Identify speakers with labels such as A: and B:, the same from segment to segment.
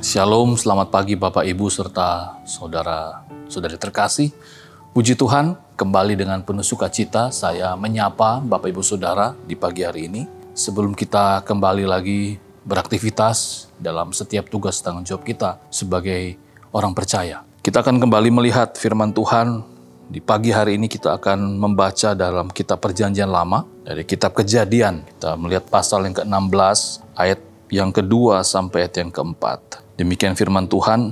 A: Shalom, selamat pagi Bapak Ibu serta saudara-saudari terkasih. Puji Tuhan, kembali dengan penuh sukacita saya menyapa Bapak Ibu Saudara di pagi hari ini. Sebelum kita kembali lagi beraktivitas dalam setiap tugas tanggung jawab kita sebagai orang percaya. Kita akan kembali melihat firman Tuhan. Di pagi hari ini kita akan membaca dalam kitab Perjanjian Lama dari kitab Kejadian. Kita melihat pasal yang ke-16 ayat yang kedua sampai ayat yang keempat. Demikian firman Tuhan,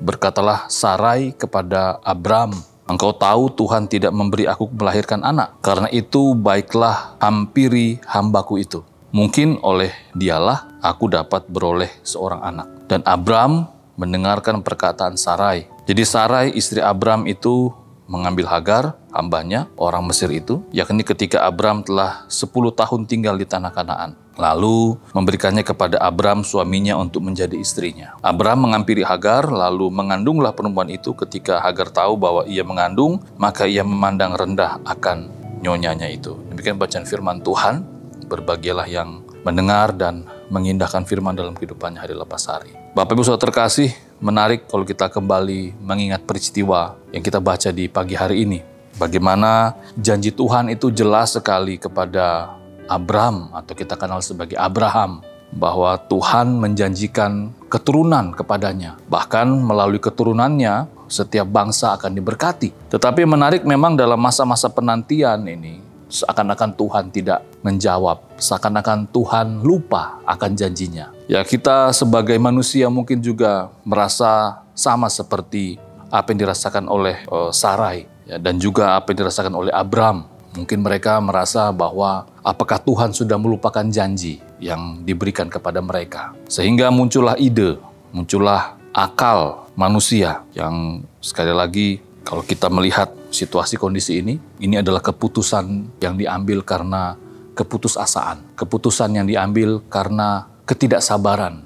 A: berkatalah Sarai kepada Abram, engkau tahu Tuhan tidak memberi aku melahirkan anak. Karena itu baiklah hampiri hambaku itu. Mungkin oleh dialah aku dapat beroleh seorang anak. Dan Abram mendengarkan perkataan Sarai. Jadi Sarai istri Abram itu mengambil Hagar, hambanya, orang Mesir itu, yakni ketika Abram telah 10 tahun tinggal di tanah Kanaan. Lalu memberikannya kepada Abram suaminya untuk menjadi istrinya. Abram menghampiri Hagar, lalu mengandunglah perempuan itu. Ketika Hagar tahu bahwa ia mengandung, maka ia memandang rendah akan nyonyanya itu. Demikian bacaan firman Tuhan, berbahagialah yang mendengar dan mengindahkan firman dalam kehidupannya hari lepas hari. Bapak Ibu Saudara terkasih, menarik kalau kita kembali mengingat peristiwa yang kita baca di pagi hari ini. Bagaimana janji Tuhan itu jelas sekali kepada Abram, atau kita kenal sebagai Abraham, bahwa Tuhan menjanjikan keturunan kepadanya. Bahkan melalui keturunannya, setiap bangsa akan diberkati. Tetapi menarik memang dalam masa-masa penantian ini, seakan-akan Tuhan tidak menjawab, seakan-akan Tuhan lupa akan janjinya. Ya, kita sebagai manusia mungkin juga merasa sama seperti apa yang dirasakan oleh Sarai, ya, dan juga apa yang dirasakan oleh Abram. Mungkin mereka merasa bahwa apakah Tuhan sudah melupakan janji yang diberikan kepada mereka. Sehingga muncullah ide, muncullah akal manusia yang sekali lagi kalau kita melihat situasi kondisi ini adalah keputusan yang diambil karena keputusasaan. Keputusan yang diambil karena ketidaksabaran.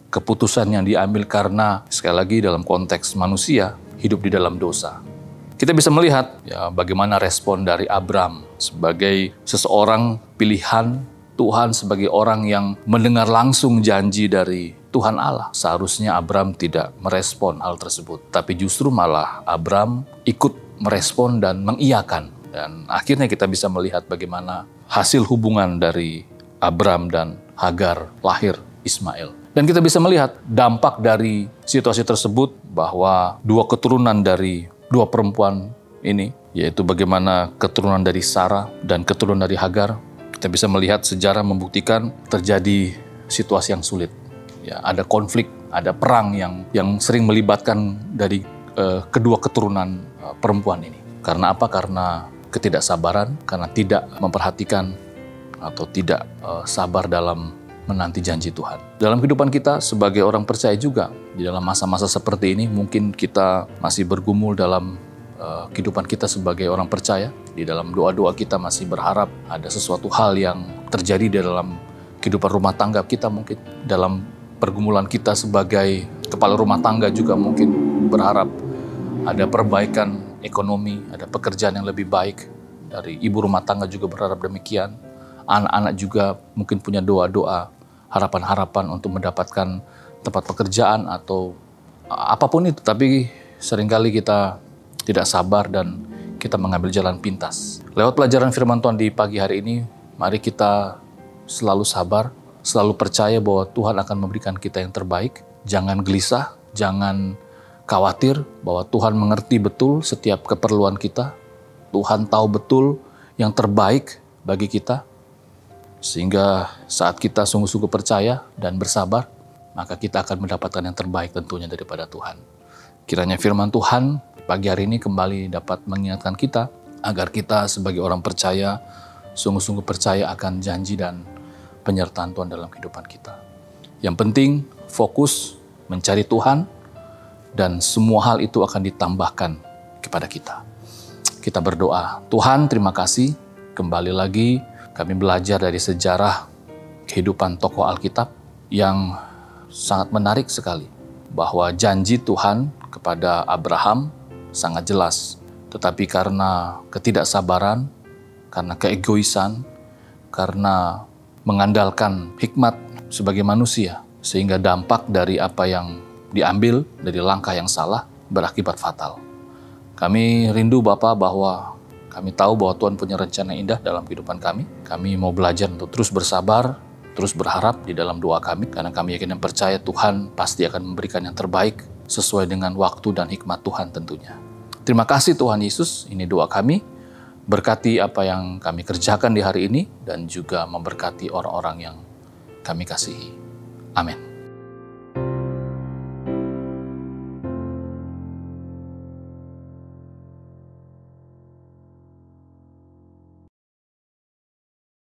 A: Keputusan yang diambil karena, sekali lagi dalam konteks manusia, hidup di dalam dosa. Kita bisa melihat ya, bagaimana respon dari Abram sebagai seseorang pilihan Tuhan, sebagai orang yang mendengar langsung janji dari Tuhan Allah. Seharusnya Abram tidak merespon hal tersebut, tapi justru malah Abram ikut merespon dan mengiyakan. Dan akhirnya kita bisa melihat bagaimana hasil hubungan dari Abram dan Hagar, lahir Ismail. Dan kita bisa melihat dampak dari situasi tersebut bahwa dua keturunan dari dua perempuan ini, yaitu bagaimana keturunan dari Sarah dan keturunan dari Hagar, kita bisa melihat sejarah membuktikan terjadi situasi yang sulit. Ya, ada konflik, ada perang yang sering melibatkan dari kedua keturunan perempuan ini. Karena apa? Karena ketidaksabaran, karena tidak memperhatikan atau tidak sabar dalam menanti janji Tuhan. Dalam kehidupan kita sebagai orang percaya juga, di dalam masa-masa seperti ini mungkin kita masih bergumul dalam kehidupan kita sebagai orang percaya. Di dalam doa-doa kita masih berharap ada sesuatu hal yang terjadi di dalam kehidupan rumah tangga kita mungkin. Dalam pergumulan kita sebagai kepala rumah tangga juga mungkin berharap ada perbaikan ekonomi, ada pekerjaan yang lebih baik. Dari ibu rumah tangga juga berharap demikian. Anak-anak juga mungkin punya doa-doa, harapan-harapan untuk mendapatkan tempat pekerjaan atau apapun itu. Tapi seringkali kita tidak sabar dan kita mengambil jalan pintas. Lewat pelajaran firman Tuhan di pagi hari ini, mari kita selalu sabar, selalu percaya bahwa Tuhan akan memberikan kita yang terbaik. Jangan gelisah, jangan khawatir, bahwa Tuhan mengerti betul setiap keperluan kita. Tuhan tahu betul yang terbaik bagi kita. Sehingga saat kita sungguh-sungguh percaya dan bersabar, maka kita akan mendapatkan yang terbaik tentunya daripada Tuhan. Kiranya firman Tuhan pagi hari ini kembali dapat mengingatkan kita, agar kita sebagai orang percaya, sungguh-sungguh percaya akan janji dan penyertaan Tuhan dalam kehidupan kita. Yang penting fokus mencari Tuhan, dan semua hal itu akan ditambahkan kepada kita. Kita berdoa. Tuhan, terima kasih. Kembali lagi kami belajar dari sejarah kehidupan tokoh Alkitab yang sangat menarik sekali. Bahwa janji Tuhan kepada Abraham sangat jelas. Tetapi karena ketidaksabaran, karena keegoisan, karena mengandalkan hikmat sebagai manusia, sehingga dampak dari apa yang diambil dari langkah yang salah berakibat fatal. Kami rindu Bapa bahwa kami tahu bahwa Tuhan punya rencana indah dalam kehidupan kami. Kami mau belajar untuk terus bersabar, terus berharap di dalam doa kami, karena kami yakin dan percaya Tuhan pasti akan memberikan yang terbaik sesuai dengan waktu dan hikmat Tuhan tentunya. Terima kasih Tuhan Yesus, ini doa kami. Berkati apa yang kami kerjakan di hari ini dan juga memberkati orang-orang yang kami kasihi. Amin.